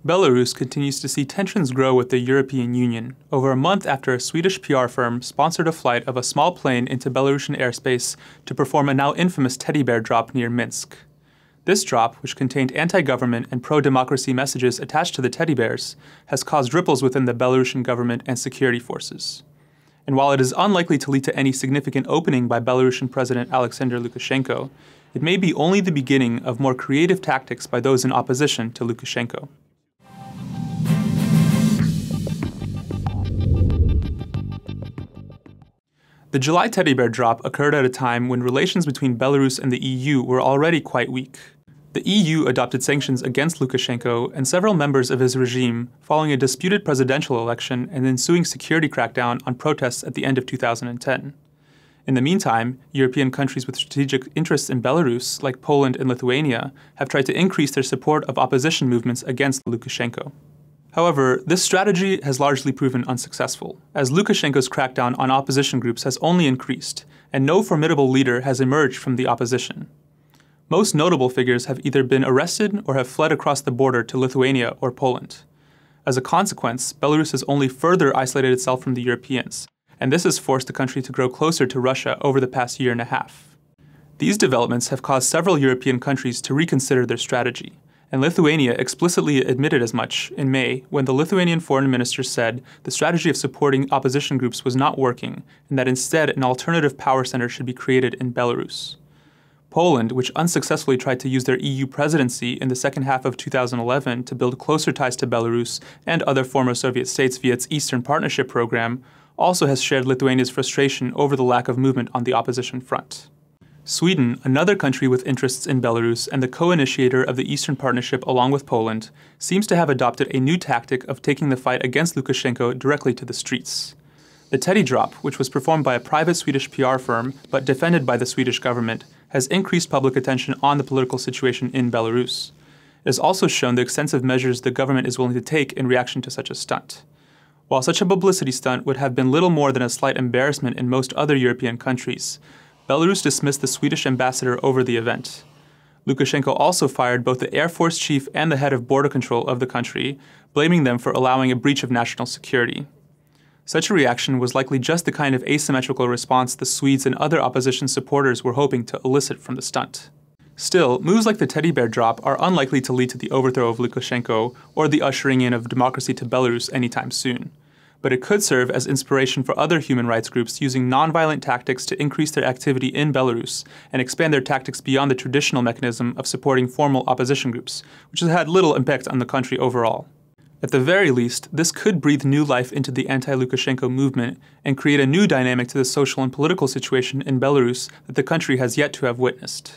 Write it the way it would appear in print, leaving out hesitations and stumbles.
Belarus continues to see tensions grow with the European Union, over a month after a Swedish PR firm sponsored a flight of a small plane into Belarusian airspace to perform a now infamous teddy bear drop near Minsk. This drop, which contained anti-government and pro-democracy messages attached to the teddy bears, has caused ripples within the Belarusian government and security forces. And while it is unlikely to lead to any significant opening by Belarusian President Alexander Lukashenko, it may be only the beginning of more creative tactics by those in opposition to Lukashenko. The July teddy bear drop occurred at a time when relations between Belarus and the EU were already quite weak. The EU adopted sanctions against Lukashenko and several members of his regime following a disputed presidential election and ensuing security crackdown on protests at the end of 2010. In the meantime, European countries with strategic interests in Belarus, like Poland and Lithuania, have tried to increase their support of opposition movements against Lukashenko. However, this strategy has largely proven unsuccessful, as Lukashenko's crackdown on opposition groups has only increased, and no formidable leader has emerged from the opposition. Most notable figures have either been arrested or have fled across the border to Lithuania or Poland. As a consequence, Belarus has only further isolated itself from the Europeans, and this has forced the country to grow closer to Russia over the past year and a half. These developments have caused several European countries to reconsider their strategy, and Lithuania explicitly admitted as much in May when the Lithuanian foreign minister said the strategy of supporting opposition groups was not working and that instead an alternative power center should be created in Belarus. Poland, which unsuccessfully tried to use their EU presidency in the second half of 2011 to build closer ties to Belarus and other former Soviet states via its Eastern Partnership program, also has shared Lithuania's frustration over the lack of movement on the opposition front. Sweden, another country with interests in Belarus and the co-initiator of the Eastern Partnership along with Poland, seems to have adopted a new tactic of taking the fight against Lukashenko directly to the streets. The teddy drop, which was performed by a private Swedish PR firm but defended by the Swedish government, has increased public attention on the political situation in Belarus. It has also shown the extensive measures the government is willing to take in reaction to such a stunt. While such a publicity stunt would have been little more than a slight embarrassment in most other European countries, Belarus dismissed the Swedish ambassador over the event. Lukashenko also fired both the Air Force chief and the head of border control of the country, blaming them for allowing a breach of national security. Such a reaction was likely just the kind of asymmetrical response the Swedes and other opposition supporters were hoping to elicit from the stunt. Still, moves like the teddy bear drop are unlikely to lead to the overthrow of Lukashenko or the ushering in of democracy to Belarus anytime soon. But it could serve as inspiration for other human rights groups using nonviolent tactics to increase their activity in Belarus and expand their tactics beyond the traditional mechanism of supporting formal opposition groups, which has had little impact on the country overall. At the very least, this could breathe new life into the anti-Lukashenko movement and create a new dynamic to the social and political situation in Belarus that the country has yet to have witnessed.